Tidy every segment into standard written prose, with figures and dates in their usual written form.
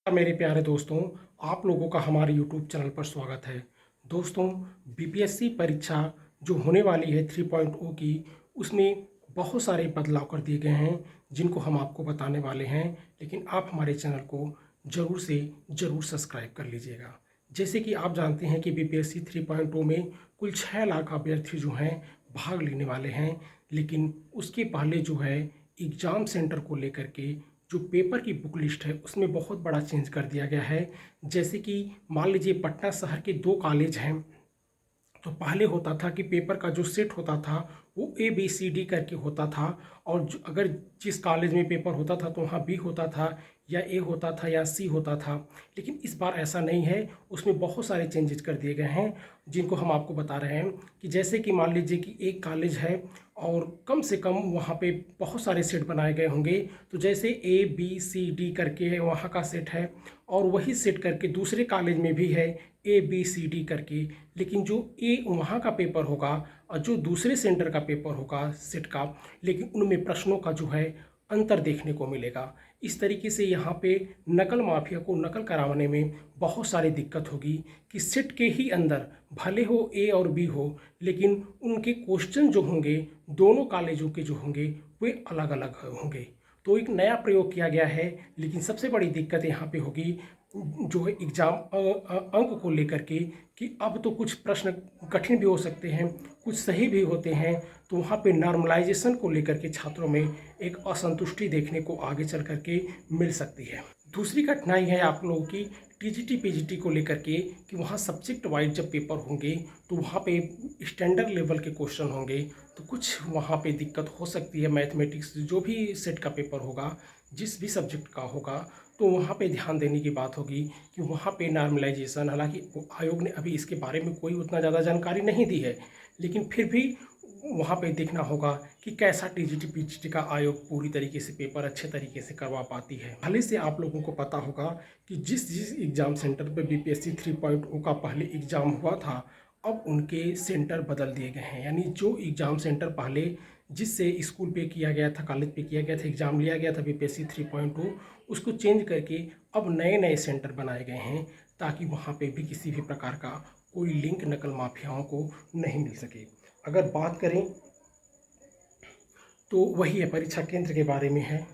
मेरे प्यारे दोस्तों, आप लोगों का हमारे यूट्यूब चैनल पर स्वागत है। दोस्तों, बीपीएससी परीक्षा जो होने वाली है 3.0 की, उसमें बहुत सारे बदलाव कर दिए गए हैं, जिनको हम आपको बताने वाले हैं। लेकिन आप हमारे चैनल को ज़रूर से ज़रूर सब्सक्राइब कर लीजिएगा। जैसे कि आप जानते हैं कि बीपीएससी 3.0 में कुल 6 लाख अभ्यर्थी जो हैं भाग लेने वाले हैं। लेकिन उसके पहले जो है एग्ज़ाम सेंटर को लेकर के जो पेपर की बुक लिस्ट है उसमें बहुत बड़ा चेंज कर दिया गया है। जैसे कि मान लीजिए पटना शहर के 2 कॉलेज हैं, तो पहले होता था कि पेपर का जो सेट होता था वो ए बी सी डी करके होता था। और अगर जिस कॉलेज में पेपर होता था तो वहाँ बी होता था या ए होता था या सी होता था। लेकिन इस बार ऐसा नहीं है, उसमें बहुत सारे चेंजेस कर दिए गए हैं, जिनको हम आपको बता रहे हैं। कि जैसे कि मान लीजिए कि एक कॉलेज है और कम से कम वहाँ पे बहुत सारे सेट बनाए गए होंगे। तो जैसे ए बी सी डी करके वहाँ का सेट है, और वही सेट करके दूसरे कॉलेज में भी है ए बी सी डी करके। लेकिन जो ए वहाँ का पेपर होगा और जो दूसरे सेंटर का पेपर होगा सेट का, लेकिन उनमें प्रश्नों का जो है अंतर देखने को मिलेगा। इस तरीके से यहाँ पे नकल माफिया को नकल कराने में बहुत सारी दिक्कत होगी कि सेट के ही अंदर भले हो ए और बी हो, लेकिन उनके क्वेश्चन जो होंगे दोनों कॉलेजों के जो होंगे वे अलग अलग होंगे। तो एक नया प्रयोग किया गया है। लेकिन सबसे बड़ी दिक्कत यहाँ पे होगी जो है एग्ज़ाम अंक को लेकर के, कि अब तो कुछ प्रश्न कठिन भी हो सकते हैं, कुछ सही भी होते हैं। तो वहाँ पे नॉर्मलाइजेशन को लेकर के छात्रों में एक असंतुष्टि देखने को आगे चल कर के मिल सकती है। दूसरी कठिनाई है आप लोगों की टीजीटी पीजीटी को लेकर के, कि वहाँ सब्जेक्ट वाइज जब पेपर होंगे तो वहाँ पे स्टैंडर्ड लेवल के क्वेश्चन होंगे। तो कुछ वहाँ पे दिक्कत हो सकती है। मैथमेटिक्स जो भी सेट का पेपर होगा, जिस भी सब्जेक्ट का होगा, तो वहाँ पे ध्यान देने की बात होगी कि वहाँ पे नॉर्मलाइजेशन, हालांकि आयोग ने अभी इसके बारे में कोई उतना ज़्यादा जानकारी नहीं दी है, लेकिन फिर भी वहाँ पे देखना होगा कि कैसा टीजीटी पीजीटी का आयोग पूरी तरीके से पेपर अच्छे तरीके से करवा पाती है। भले से आप लोगों को पता होगा कि जिस जिस एग्ज़ाम सेंटर पे बीपीएससी 3.0 का पहले एग्ज़ाम हुआ था, अब उनके सेंटर बदल दिए गए हैं। यानी जो एग्ज़ाम सेंटर पहले जिससे स्कूल पे किया गया था, कॉलेज पे किया गया था, एग्ज़ाम लिया गया था बीपीएससी 3.0, उसको चेंज करके अब नए नए सेंटर बनाए गए हैं, ताकि वहाँ पे भी किसी भी प्रकार का कोई लिंक नकल माफियाओं को नहीं मिल सके। अगर बात करें तो वही है, परीक्षा केंद्र के बारे में है।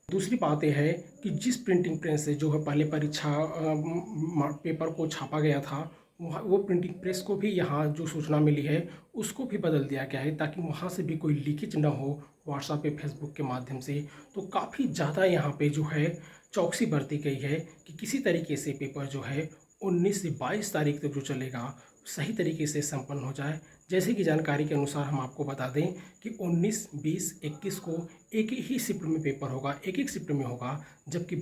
दूसरी बात यह है कि जिस प्रिंटिंग प्रेस से जो है पहले परीक्षा पेपर को छापा गया था, वो प्रिंटिंग प्रेस को भी यहाँ जो सूचना मिली है उसको भी बदल दिया गया है, ताकि वहाँ से भी कोई लीकेज ना हो व्हाट्सएप पे फेसबुक के माध्यम से। तो काफ़ी ज़्यादा यहाँ पे जो है चौकसी बरती गई है कि किसी तरीके से पेपर जो है 19 से 22 तारीख तक जो चलेगा सही तरीके से संपन्न हो जाए। जैसे कि जानकारी के अनुसार हम आपको बता दें कि 19, 20, 21 को एक ही शिफ्ट में पेपर होगा, एक शिफ्ट में होगा। जबकि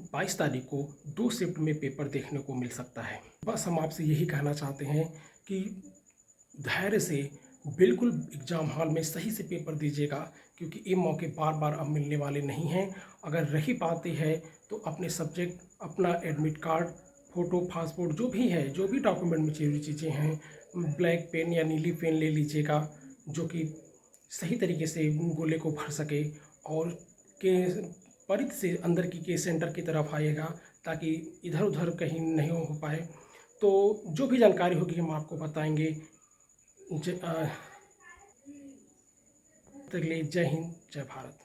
22 तारीख को 2 शिफ्ट में पेपर देखने को मिल सकता है। बस हम आपसे यही कहना चाहते हैं कि धैर्य से बिल्कुल एग्ज़ाम हॉल में सही से पेपर दीजिएगा, क्योंकि ये मौके बार बार अब मिलने वाले नहीं हैं। अगर रही बात है तो अपने सब्जेक्ट, अपना एडमिट कार्ड, फ़ोटो, पासपोर्ट जो भी है, जो भी डॉक्यूमेंट में जरूरी चीज़ें हैं, ब्लैक पेन या नीली पेन ले लीजिएगा, जो कि सही तरीके से गोले को भर सके। और के परिध से अंदर की के सेंटर की तरफ आइएगा, ताकि इधर उधर कहीं नहीं हो पाए। तो जो भी जानकारी होगी हम आपको बताएंगे। तक के लिए जय हिंद, जय भारत।